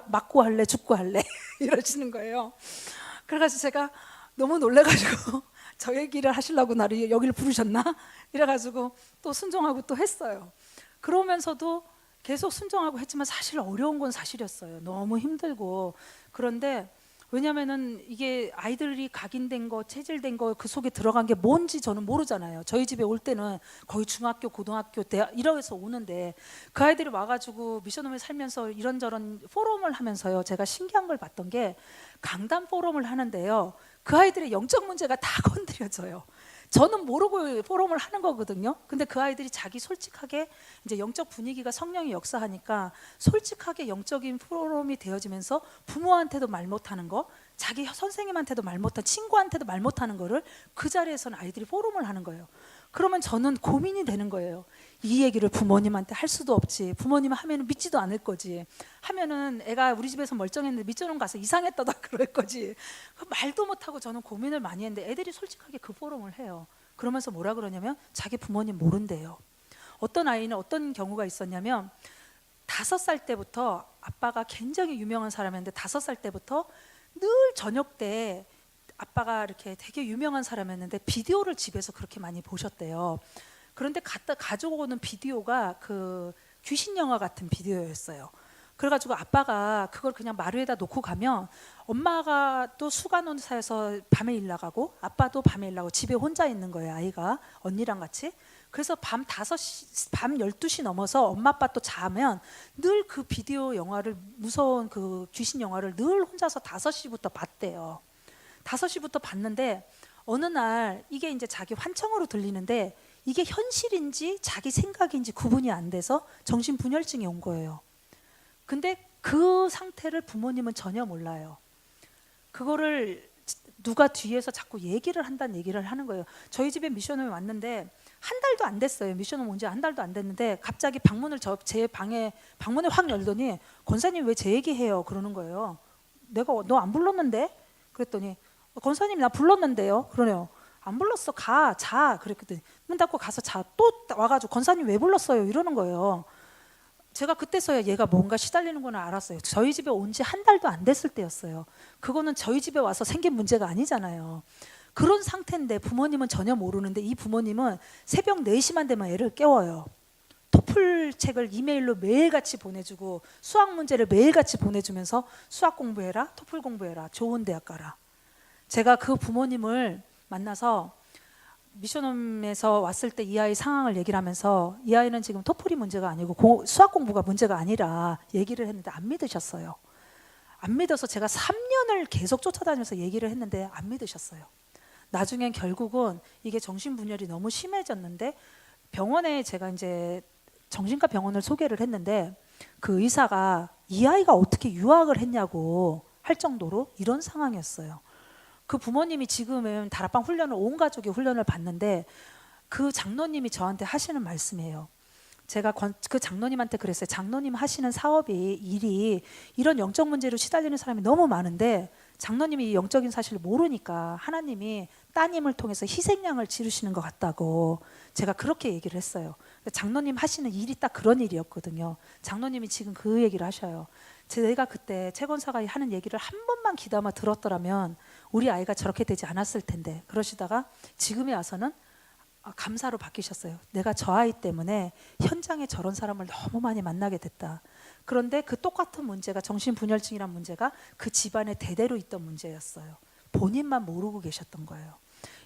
맞고 할래 죽고 할래 이러시는 거예요. 그래가지고 제가 너무 놀래가지고 저 얘기를 하시려고 나를 여기를 부르셨나? 이래가지고 또 순종하고 또 했어요. 그러면서도 계속 순종하고 했지만 사실 어려운 건 사실이었어요. 너무 힘들고. 그런데 왜냐면은 이게 아이들이 각인된 거, 체질된 거 그 속에 들어간 게 뭔지 저는 모르잖아요. 저희 집에 올 때는 거의 중학교, 고등학교, 대학 이러면서 오는데 그 아이들이 와가지고 미션홈에 살면서 이런저런 포럼을 하면서요, 제가 신기한 걸 봤던 게 강단 포럼을 하는데요, 그 아이들의 영적 문제가 다 건드려져요. 저는 모르고 포럼을 하는 거거든요. 근데 그 아이들이 자기 솔직하게 이제 영적 분위기가 성령이 역사하니까 솔직하게 영적인 포럼이 되어지면서 부모한테도 말 못하는 거, 자기 선생님한테도 말 못하는, 친구한테도 말 못하는 거를 그 자리에서는 아이들이 포럼을 하는 거예요. 그러면 저는 고민이 되는 거예요. 이 얘기를 부모님한테 할 수도 없지, 부모님은 하면은 믿지도 않을 거지, 하면은 애가 우리 집에서 멀쩡했는데 미천원 가서 이상했다다 그럴 거지. 말도 못하고 저는 고민을 많이 했는데 애들이 솔직하게 그 포럼을 해요. 그러면서 뭐라 그러냐면 자기 부모님 모른대요. 어떤 아이는 어떤 경우가 있었냐면 5살 때부터 아빠가 굉장히 유명한 사람이었는데 5살 때부터 늘 저녁 때 아빠가 이렇게 되게 유명한 사람이었는데 비디오를 집에서 그렇게 많이 보셨대요. 그런데 가져오는 비디오가 그 귀신 영화 같은 비디오였어요. 그래가지고 아빠가 그걸 그냥 마루 위에다 놓고 가면 엄마가 또 수간호사에서 밤에 일 나가고 아빠도 밤에 일 나가고 집에 혼자 있는 거예요, 아이가 언니랑 같이. 그래서 밤 5시, 밤 12시 넘어서 엄마 아빠 또 자면 늘 그 비디오 영화를, 무서운 그 귀신 영화를 늘 혼자서 5시부터 봤대요. 5시부터 봤는데 어느 날 이게 이제 자기 환청으로 들리는데 이게 현실인지 자기 생각인지 구분이 안 돼서 정신분열증이 온 거예요. 근데 그 상태를 부모님은 전혀 몰라요. 그거를 누가 뒤에서 자꾸 얘기를 한다는 얘기를 하는 거예요. 저희 집에 미션홈에 왔는데 한 달도 안 됐어요. 미션홈 온 지 한 달도 안 됐는데 갑자기 방문을 제 방에 방문을 확 열더니 권사님 왜 제 얘기해요? 그러는 거예요. 내가 너 안 불렀는데? 그랬더니 권사님 나 불렀는데요. 그러네요. 안 불렀어. 자. 그랬더니 문 닫고 가서 자. 또 와가지고 권사님 왜 불렀어요? 이러는 거예요. 제가 그때서야 얘가 뭔가 시달리는구나 알았어요. 저희 집에 온 지 한 달도 안 됐을 때였어요. 그거는 저희 집에 와서 생긴 문제가 아니잖아요. 그런 상태인데 부모님은 전혀 모르는데 이 부모님은 새벽 4시만 되면 애를 깨워요. 토플 책을 이메일로 매일같이 보내주고 수학 문제를 매일같이 보내주면서 수학 공부해라, 토플 공부해라, 좋은 대학 가라. 제가 그 부모님을 만나서 미션홈에서 왔을 때 이 아이 상황을 얘기를 하면서 이 아이는 지금 토플이 문제가 아니고 수학 공부가 문제가 아니라 얘기를 했는데 안 믿으셨어요. 안 믿어서 제가 3년을 계속 쫓아다니면서 얘기를 했는데 안 믿으셨어요. 나중엔 결국은 이게 정신분열이 너무 심해졌는데 병원에 제가 이제 정신과 병원을 소개를 했는데 그 의사가 이 아이가 어떻게 유학을 했냐고 할 정도로 이런 상황이었어요. 그 부모님이 지금은 다락방 훈련을 온 가족이 훈련을 받는데 그 장로님이 저한테 하시는 말씀이에요. 제가 그 장로님한테 그랬어요. 장로님 하시는 사업이 일이 이런 영적 문제로 시달리는 사람이 너무 많은데 장로님이 이 영적인 사실을 모르니까 하나님이 따님을 통해서 희생양을 지르시는 것 같다고 제가 그렇게 얘기를 했어요. 장로님 하시는 일이 딱 그런 일이었거든요. 장로님이 지금 그 얘기를 하셔요. 제가 그때 최 권사가 하는 얘기를 한 번만 귀담아 들었더라면 우리 아이가 저렇게 되지 않았을 텐데, 그러시다가 지금에 와서는 감사로 바뀌셨어요. 내가 저 아이 때문에 현장에 저런 사람을 너무 많이 만나게 됐다. 그런데 그 똑같은 문제가, 정신분열증이란 문제가 그 집안에 대대로 있던 문제였어요. 본인만 모르고 계셨던 거예요.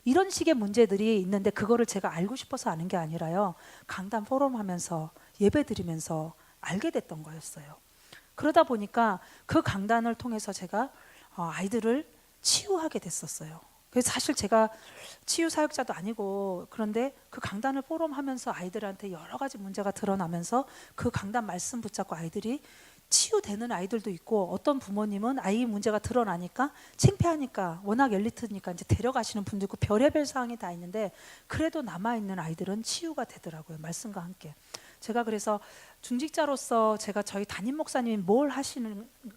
이런 식의 문제들이 있는데 그거를 제가 알고 싶어서 아는 게 아니라요, 강단 포럼 하면서 예배 드리면서 알게 됐던 거였어요. 그러다 보니까 그 강단을 통해서 제가 아이들을 치유하게 됐었어요. 그래서 사실 제가 치유 사역자도 아니고, 그런데 그 강단을 포럼하면서 아이들한테 여러 가지 문제가 드러나면서 그 강단 말씀 붙잡고 아이들이 치유되는 아이들도 있고, 어떤 부모님은 아이 문제가 드러나니까 창피하니까, 워낙 엘리트니까 이제 데려가시는 분도 있고, 별의별 상황이 다 있는데 그래도 남아있는 아이들은 치유가 되더라고요, 말씀과 함께. 제가 그래서 중직자로서 제가 저희 담임 목사님이 뭘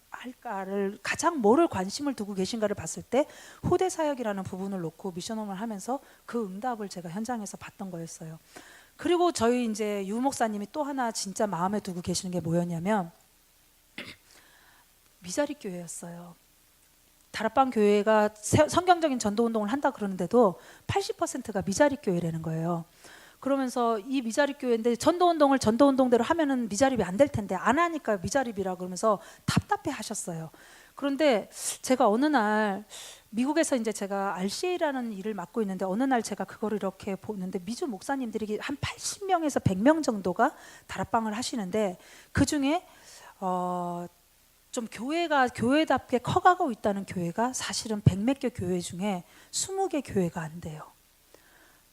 할까를, 가장 뭐를 관심을 두고 계신가를 봤을 때 후대 사역이라는 부분을 놓고 미션홈을 하면서 그 응답을 제가 현장에서 봤던 거였어요. 그리고 저희 이제 유 목사님이 또 하나 진짜 마음에 두고 계시는 게 뭐였냐면 미자리 교회였어요. 다락방 교회가 성경적인 전도 운동을 한다 그러는데도 80%가 미자리 교회라는 거예요. 그러면서 이 미자립 교회인데 전도 운동대로 하면은 미자립이 안 될 텐데 안 하니까 미자립이라 그러면서 답답해 하셨어요. 그런데 제가 어느 날 미국에서 이제 제가 RCA라는 일을 맡고 있는데, 어느 날 제가 그거를 이렇게 보는데 미주 목사님들이 한 80명에서 100명 정도가 다락방을 하시는데, 그 중에 좀 교회가 교회답게 커가고 있다는 교회가 사실은 100몇 개 교회 중에 20개 교회가 안 돼요.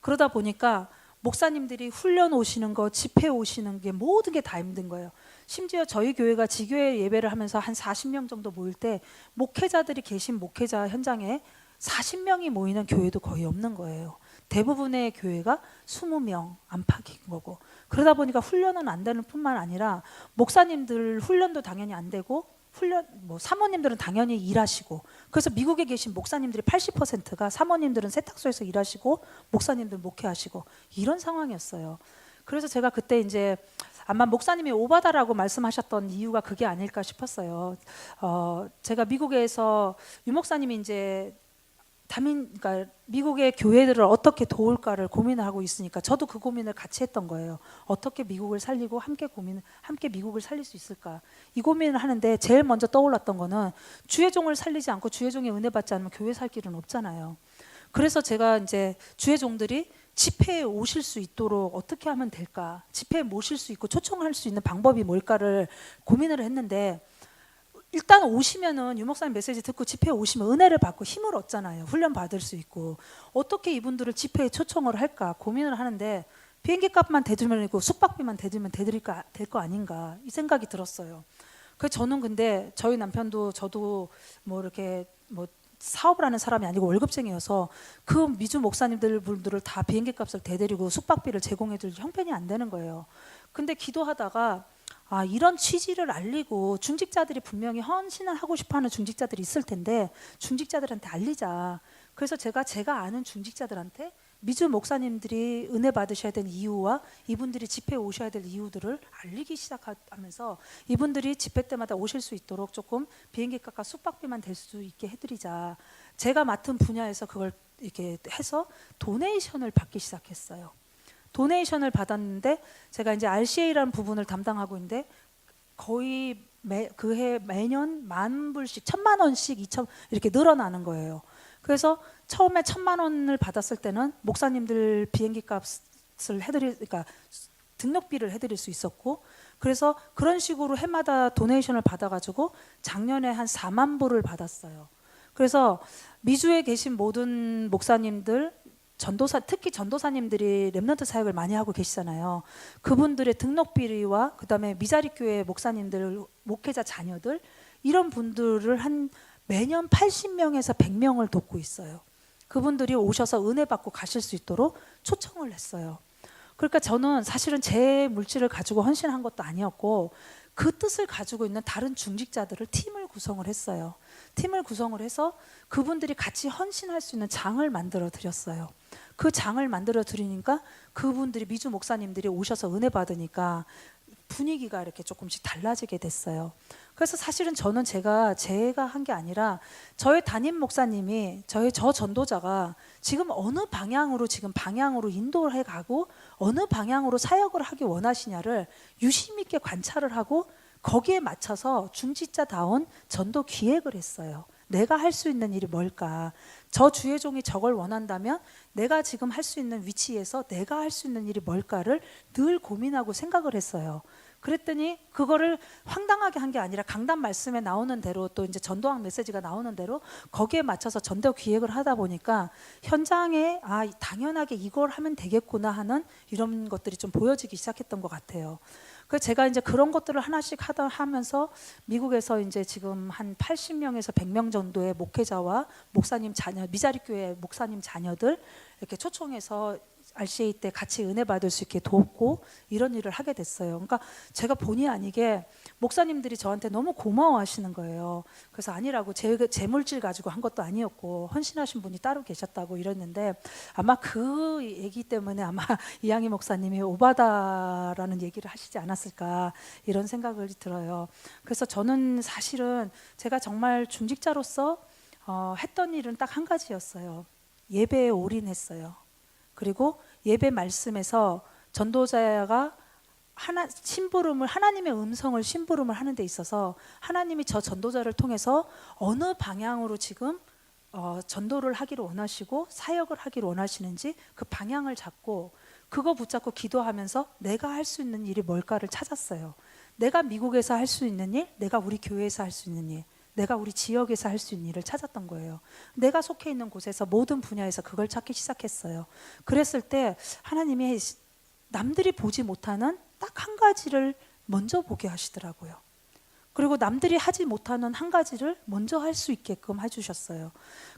그러다 보니까 목사님들이 훈련 오시는 거, 집회 오시는 게 모든 게 다 힘든 거예요. 심지어 저희 교회가 지교회 예배를 하면서 한 40명 정도 모일 때 목회자들이 계신 목회자 현장에 40명이 모이는 교회도 거의 없는 거예요. 대부분의 교회가 20명 안팎인 거고, 그러다 보니까 훈련은 안 되는 뿐만 아니라 목사님들 훈련도 당연히 안 되고, 사모님들은 당연히 일하시고, 그래서 미국에 계신 목사님들이 80%가 사모님들은 세탁소에서 일하시고 목사님들 목회하시고 이런 상황이었어요. 그래서 제가 그때 이제 아마 목사님이 오바다라고 말씀하셨던 이유가 그게 아닐까 싶었어요. 제가 미국에서 유 목사님이 이제 그러니까 미국의 교회들을 어떻게 도울까를 고민을 하고 있으니까 저도 그 고민을 같이 했던 거예요. 어떻게 미국을 살리고 함께 미국을 살릴 수 있을까, 이 고민을 하는데 제일 먼저 떠올랐던 거는 주의 종을 살리지 않고 주의 종의 은혜 받지 않으면 교회 살 길은 없잖아요. 그래서 제가 이제 주의 종들이 집회에 오실 수 있도록 어떻게 하면 될까, 집회에 모실 수 있고 초청할 수 있는 방법이 뭘까를 고민을 했는데, 일단 오시면은 유 목사님 메시지 듣고 집회에 오시면 은혜를 받고 힘을 얻잖아요. 훈련 받을 수 있고. 어떻게 이분들을 집회에 초청을 할까 고민을 하는데, 비행기 값만 대주면 되고 숙박비만 대주면 될 거 아닌가, 이 생각이 들었어요. 그래서 저는 근데 저희 남편도 저도 이렇게 사업을 하는 사람이 아니고 월급쟁이여서 그 미주 분들을 다 비행기 값을 대드리고 숙박비를 제공해 줄 형편이 안 되는 거예요. 근데 기도하다가 이런 취지를 알리고, 중직자들이 분명히 헌신을 하고 싶어하는 중직자들이 있을 텐데 중직자들한테 알리자. 그래서 제가 아는 중직자들한테 미주 목사님들이 은혜 받으셔야 되는 이유와 이분들이 집회에 오셔야 될 이유들을 알리기 시작하면서 이분들이 집회 때마다 오실 수 있도록 조금 비행기 값과 숙박비만 될 수 있게 해드리자. 제가 맡은 분야에서 그걸 이렇게 해서 도네이션을 받기 시작했어요. 도네이션을 받았는데, 제가 이제 RCA라는 부분을 담당하고 있는데 거의 그해 매년 10,000불씩 1,000만 원씩 2천 이렇게 늘어나는 거예요. 그래서 처음에 1,000만 원을 받았을 때는 목사님들 비행기 값을 그러니까 등록비를 해드릴 수 있었고, 그래서 그런 식으로 해마다 도네이션을 받아가지고 작년에 한 4만 불을 받았어요. 그래서 미주에 계신 모든 목사님들, 특히 전도사님들이 렘넌트 사역을 많이 하고 계시잖아요. 그분들의 등록비와 그다음에 미자립교회 목사님들, 목회자 자녀들, 이런 분들을 매년 80명에서 100명을 돕고 있어요. 그분들이 오셔서 은혜 받고 가실 수 있도록 초청을 했어요. 그러니까 저는 사실은 제 물질을 가지고 헌신한 것도 아니었고 그 뜻을 가지고 있는 다른 중직자들을 팀을 구성을 했어요. 팀을 구성을 해서 그분들이 같이 헌신할 수 있는 장을 만들어 드렸어요. 그 장을 만들어 드리니까 그분들이 미주 목사님들이 오셔서 은혜 받으니까 분위기가 이렇게 조금씩 달라지게 됐어요. 그래서 사실은 저는 제가 한 게 아니라 저의 담임 목사님이 저 전도자가 지금 어느 방향으로 인도를 해가고 어느 방향으로 사역을 하기 원하시냐를 유심 있게 관찰을 하고 거기에 맞춰서 중직자다운 전도 기획을 했어요. 내가 할 수 있는 일이 뭘까? 저 주의 종이 저걸 원한다면 내가 지금 할 수 있는 위치에서 내가 할 수 있는 일이 뭘까를 늘 고민하고 생각을 했어요. 그랬더니 그거를 황당하게 한 게 아니라 강단 말씀에 나오는 대로 또 이제 전도학 메시지가 나오는 대로 거기에 맞춰서 전도 기획을 하다 보니까 현장에 당연하게 이걸 하면 되겠구나 하는 이런 것들이 좀 보여지기 시작했던 것 같아요. 그래서 제가 이제 그런 것들을 하나씩 하면서 미국에서 이제 지금 한 80명에서 100명 정도의 목회자와 목사님 자녀, 미자리 교회 목사님 자녀들 이렇게 초청해서 RCA 때 같이 은혜 받을 수 있게 돕고 이런 일을 하게 됐어요. 그러니까 제가 본의 아니게 목사님들이 저한테 너무 고마워하시는 거예요. 그래서 아니라고 제 물질 가지고 한 것도 아니었고 헌신하신 분이 따로 계셨다고 이랬는데 아마 그 얘기 때문에 아마 이양희 목사님이 오바다라는 얘기를 하시지 않았을까 이런 생각을 들어요. 그래서 저는 사실은 제가 정말 중직자로서 했던 일은 딱 한 가지였어요. 예배에 올인했어요. 그리고 예배 말씀에서 전도자가 하나님의 음성을 심부름을 하는 데 있어서 하나님이 저 전도자를 통해서 어느 방향으로 지금 전도를 하기를 원하시고 사역을 하기를 원하시는지 그 방향을 잡고 그거 붙잡고 기도하면서 내가 할 수 있는 일이 뭘까를 찾았어요. 내가 미국에서 할 수 있는 일, 내가 우리 교회에서 할 수 있는 일, 내가 우리 지역에서 할 수 있는 일을 찾았던 거예요. 내가 속해 있는 곳에서 모든 분야에서 그걸 찾기 시작했어요. 그랬을 때 하나님이 남들이 보지 못하는 딱 한 가지를 먼저 보게 하시더라고요. 그리고 남들이 하지 못하는 한 가지를 먼저 할 수 있게끔 해주셨어요.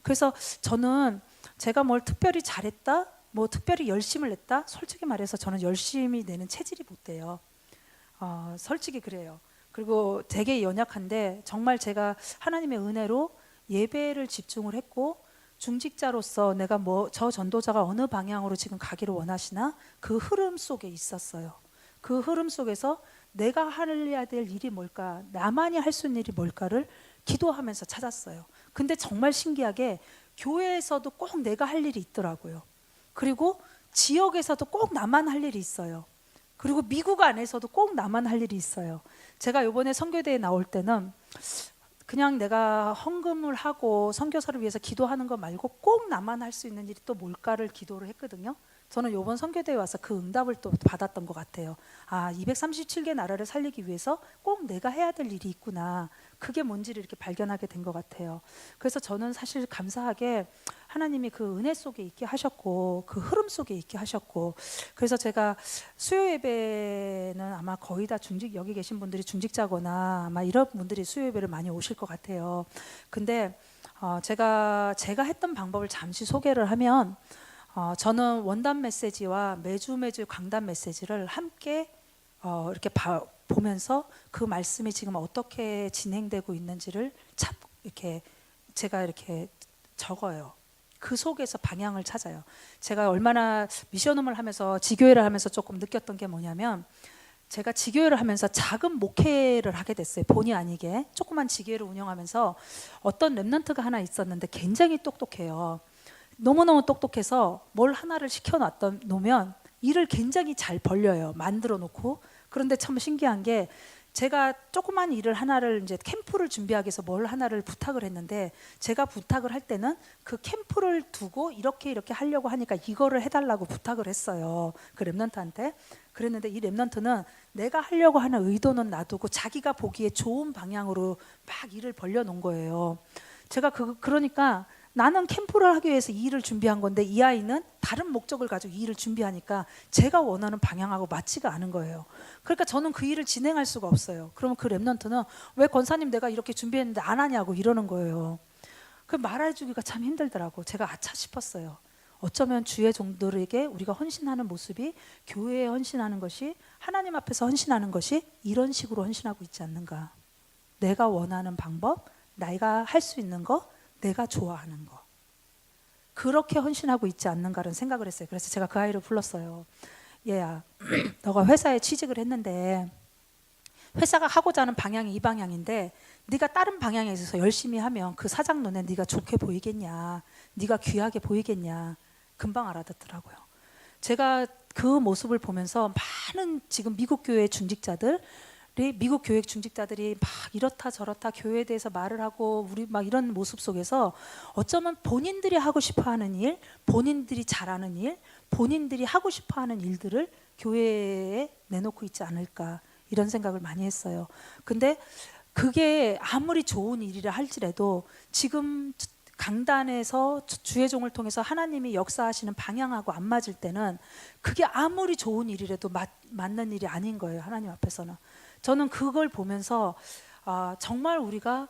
그래서 저는 제가 뭘 특별히 잘했다, 뭐 특별히 열심을 냈다, 솔직히 말해서 저는 열심히 내는 체질이 못 돼요. 솔직히 그래요. 그리고 되게 연약한데 정말 제가 하나님의 은혜로 예배를 집중을 했고 중직자로서 내가 저 전도자가 어느 방향으로 지금 가기를 원하시나 그 흐름 속에 있었어요. 그 흐름 속에서 내가 해야 될 일이 뭘까, 나만이 할 수 있는 일이 뭘까를 기도하면서 찾았어요. 근데 정말 신기하게 교회에서도 꼭 내가 할 일이 있더라고요. 그리고 지역에서도 꼭 나만 할 일이 있어요. 그리고 미국 안에서도 꼭 나만 할 일이 있어요. 제가 이번에 선교대에 나올 때는 그냥 내가 헌금을 하고 선교사를 위해서 기도하는 거 말고 꼭 나만 할 수 있는 일이 또 뭘까를 기도를 했거든요. 저는 이번 선교대에 와서 그 응답을 또 받았던 것 같아요. 237개 나라를 살리기 위해서 꼭 내가 해야 될 일이 있구나. 그게 뭔지를 이렇게 발견하게 된 것 같아요. 그래서 저는 사실 감사하게 하나님이 그 은혜 속에 있게 하셨고 그 흐름 속에 있게 하셨고 그래서 제가 수요 예배는 아마 거의 다 여기 계신 분들이 중직자거나 아마 이런 분들이 수요 예배를 많이 오실 것 같아요. 근데 제가 했던 방법을 잠시 소개를 하면 저는 원단 메시지와 매주 강단 메시지를 함께 이렇게 보면서 그 말씀이 지금 어떻게 진행되고 있는지를 제가 이렇게 적어요. 그 속에서 방향을 찾아요. 제가 얼마나 미션홈을 하면서 지교회를 하면서 조금 느꼈던 게 뭐냐면 제가 지교회를 하면서 작은 목회를 하게 됐어요. 본의 아니게 조그만 지교회를 운영하면서 어떤 랩런트가 하나 있었는데 굉장히 똑똑해요. 너무너무 똑똑해서 뭘 하나를 놓으면 일을 굉장히 잘 벌려요. 만들어 놓고. 그런데 참 신기한 게 제가 조그만 일을 하나를 이제 캠프를 준비하기 위해서 뭘 하나를 부탁을 했는데 제가 부탁을 할 때는 그 캠프를 두고 이렇게 하려고 하니까 이거를 해달라고 부탁을 했어요. 그 랩런트한테. 그랬는데 이 랩런트는 내가 하려고 하는 의도는 놔두고 자기가 보기에 좋은 방향으로 막 일을 벌려놓은 거예요. 제가 그러니까 나는 캠프를 하기 위해서 이 일을 준비한 건데 이 아이는 다른 목적을 가지고 이 일을 준비하니까 제가 원하는 방향하고 맞지가 않은 거예요. 그러니까 저는 그 일을 진행할 수가 없어요. 그러면 그 랩런트는 왜 권사님 내가 이렇게 준비했는데 안 하냐고 이러는 거예요. 그 말해주기가 참 힘들더라고. 제가 아차 싶었어요. 어쩌면 주의 종들에게 우리가 헌신하는 모습이 교회에 헌신하는 것이 하나님 앞에서 헌신하는 것이 이런 식으로 헌신하고 있지 않는가. 내가 원하는 방법, 내가 할 수 있는 거, 내가 좋아하는 거. 그렇게 헌신하고 있지 않는가라는 생각을 했어요. 그래서 제가 그 아이를 불렀어요. 얘야, 너가 회사에 취직을 했는데 회사가 하고자 하는 방향이 이 방향인데 네가 다른 방향에 있어서 열심히 하면 그 사장 눈에 네가 좋게 보이겠냐, 네가 귀하게 보이겠냐. 금방 알아듣더라고요. 제가 그 모습을 보면서 많은 지금 미국 교회 중직자들이 미국 교회 중직자들이 막 이렇다 저렇다 교회에 대해서 말을 하고 우리 막 이런 모습 속에서 어쩌면 본인들이 하고 싶어하는 일, 본인들이 잘하는 일, 본인들이 하고 싶어하는 일들을 교회에 내놓고 있지 않을까 이런 생각을 많이 했어요. 근데 그게 아무리 좋은 일이라 할지라도 지금 강단에서 주의 종을 통해서 하나님이 역사하시는 방향하고 안 맞을 때는 그게 아무리 좋은 일이라도 맞는 일이 아닌 거예요. 하나님 앞에서는. 저는 그걸 보면서 정말 우리가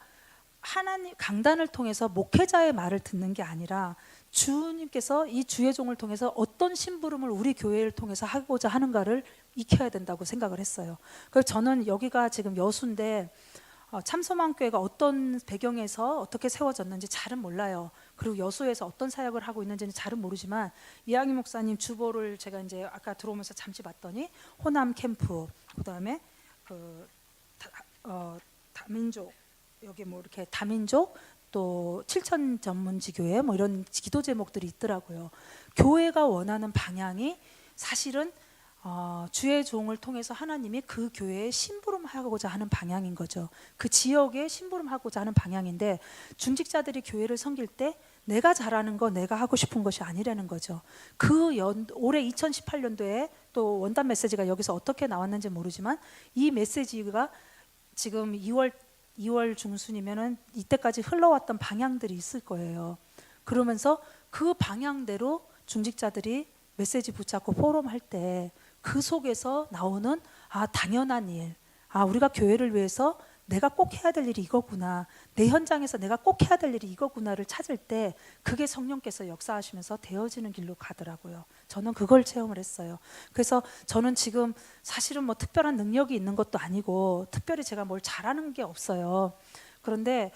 하나님 강단을 통해서 목회자의 말을 듣는 게 아니라 주님께서 이 주의 종을 통해서 어떤 심부름을 우리 교회를 통해서 하고자 하는가를 익혀야 된다고 생각을 했어요. 그래서 저는 여기가 지금 여수인데 참소망교회가 어떤 배경에서 어떻게 세워졌는지 잘은 몰라요. 그리고 여수에서 어떤 사역을 하고 있는지는 잘은 모르지만 이양희 목사님 주보를 제가 이제 아까 들어오면서 잠시 봤더니 호남 캠프, 그다음에 다민족, 여기 뭐 이렇게 다민족 또 7천 전문지 교회 뭐 이런 기도 제목들이 있더라고요. 교회가 원하는 방향이 사실은 주의 종을 통해서 하나님이 그 교회에 심부름하고자 하는 방향인 거죠. 그 지역에 심부름하고자 하는 방향인데 중직자들이 교회를 섬길 때 내가 잘하는 거, 내가 하고 싶은 것이 아니라는 거죠. 올해 2018년도에 또 원단 메시지가 여기서 어떻게 나왔는지 모르지만 이 메시지가 지금 2월 중순이면은 이때까지 흘러왔던 방향들이 있을 거예요. 그러면서 그 방향대로 중직자들이 메시지 붙잡고 포럼할 때 그 속에서 나오는 당연한 일, 우리가 교회를 위해서 내가 꼭 해야 될 일이 이거구나, 내 현장에서 내가 꼭 해야 될 일이 이거구나를 찾을 때 그게 성령께서 역사하시면서 되어지는 길로 가더라고요. 저는 그걸 체험을 했어요. 그래서 저는 지금 사실은 뭐 특별한 능력이 있는 것도 아니고 특별히 제가 뭘 잘하는 게 없어요. 그런데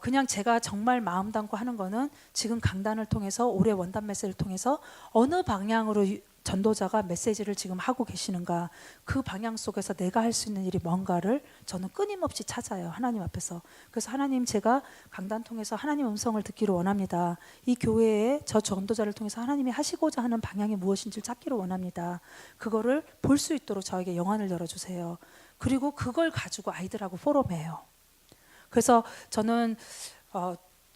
그냥 제가 정말 마음 담고 하는 거는 지금 강단을 통해서 올해 원단 메시지를 통해서 어느 방향으로 전도자가 메시지를 지금 하고 계시는가, 그 방향 속에서 내가 할 수 있는 일이 뭔가를 저는 끊임없이 찾아요. 하나님 앞에서. 그래서 하나님, 제가 강단 통해서 하나님 음성을 듣기를 원합니다. 이 교회에 저 전도자를 통해서 하나님이 하시고자 하는 방향이 무엇인지를 찾기를 원합니다. 그거를 볼 수 있도록 저에게 영안을 열어주세요. 그리고 그걸 가지고 아이들하고 포럼해요. 그래서 저는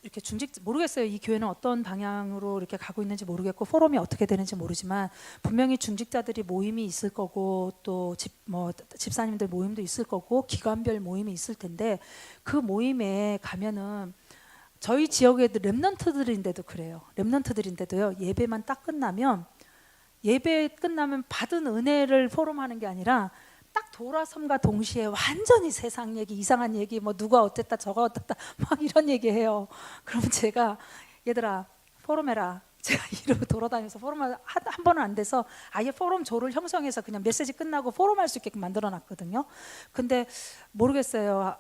이렇게 모르겠어요. 이 교회는 어떤 방향으로 이렇게 가고 있는지 모르겠고 포럼이 어떻게 되는지 모르지만 분명히 중직자들이 모임이 있을 거고 또 집사님들 모임도 있을 거고 기관별 모임이 있을 텐데 그 모임에 가면은 저희 지역에도 렘넌트들인데도 그래요. 렘넌트들인데도요. 예배만 딱 끝나면 받은 은혜를 포럼하는 게 아니라 딱 돌아섬과 동시에 완전히 세상 얘기, 이상한 얘기, 뭐 누가 어땠다 저가 어땠다 막 이런 얘기해요. 그러면 제가 얘들아 포럼해라. 제가 이러고 돌아다니면서 포럼을 한 번은 안 돼서 아예 포럼 조를 형성해서 그냥 메시지 끝나고 포럼할 수 있게끔 만들어놨거든요. 근데 모르겠어요.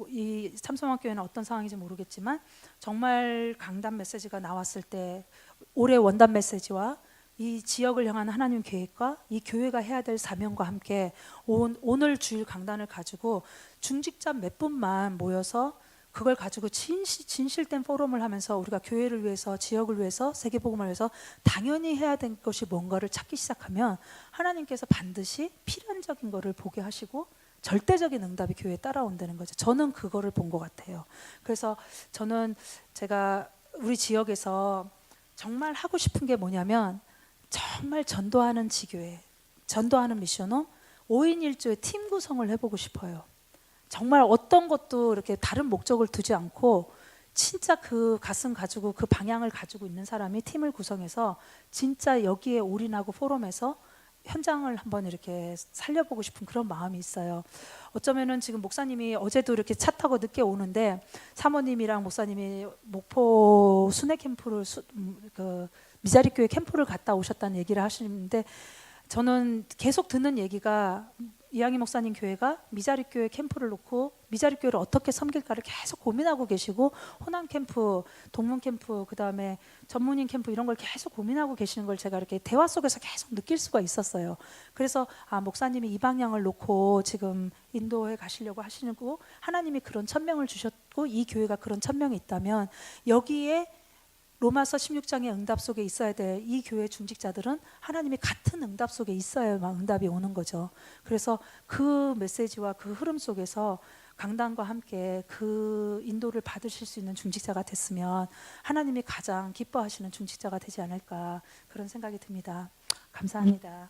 이 참소망교회는 어떤 상황인지 모르겠지만 정말 강단 메시지가 나왔을 때 올해 원단 메시지와 이 지역을 향한 하나님 계획과 이 교회가 해야 될 사명과 함께 오늘 주일 강단을 가지고 중직자 몇 분만 모여서 그걸 가지고 진실된 포럼을 하면서 우리가 교회를 위해서, 지역을 위해서, 세계복음을 위해서 당연히 해야 될 것이 뭔가를 찾기 시작하면 하나님께서 반드시 필연적인 거를 보게 하시고 절대적인 응답이 교회에 따라온다는 거죠. 저는 그거를 본 것 같아요. 그래서 저는 제가 우리 지역에서 정말 하고 싶은 게 뭐냐면 정말 전도하는 지교회, 전도하는 미션홈 5인 1조의 팀 구성을 해보고 싶어요. 정말 어떤 것도 이렇게 다른 목적을 두지 않고 진짜 그 가슴 가지고 그 방향을 가지고 있는 사람이 팀을 구성해서 진짜 여기에 올인하고 포럼해서 현장을 한번 이렇게 살려보고 싶은 그런 마음이 있어요. 어쩌면은 지금 목사님이 어제도 이렇게 차 타고 늦게 오는데 사모님이랑 목사님이 목포 순회 캠프를 미자리 교회 캠프를 갔다 오셨다는 얘기를 하시는데 저는 계속 듣는 얘기가 이양희 목사님 교회가 미자리 교회 캠프를 놓고 미자리 교회를 어떻게 섬길까를 계속 고민하고 계시고 호남 캠프, 동문 캠프, 그다음에 전문인 캠프 이런 걸 계속 고민하고 계시는 걸 제가 이렇게 대화 속에서 계속 느낄 수가 있었어요. 그래서 목사님이 이 방향을 놓고 지금 인도에 가시려고 하시고 하나님이 그런 천명을 주셨고 이 교회가 그런 천명이 있다면 여기에 로마서 16장의 응답 속에 있어야 될 이 교회 중직자들은 하나님이 같은 응답 속에 있어야만 응답이 오는 거죠. 그래서 그 메시지와 그 흐름 속에서 강단과 함께 그 인도를 받으실 수 있는 중직자가 됐으면 하나님이 가장 기뻐하시는 중직자가 되지 않을까 그런 생각이 듭니다. 감사합니다.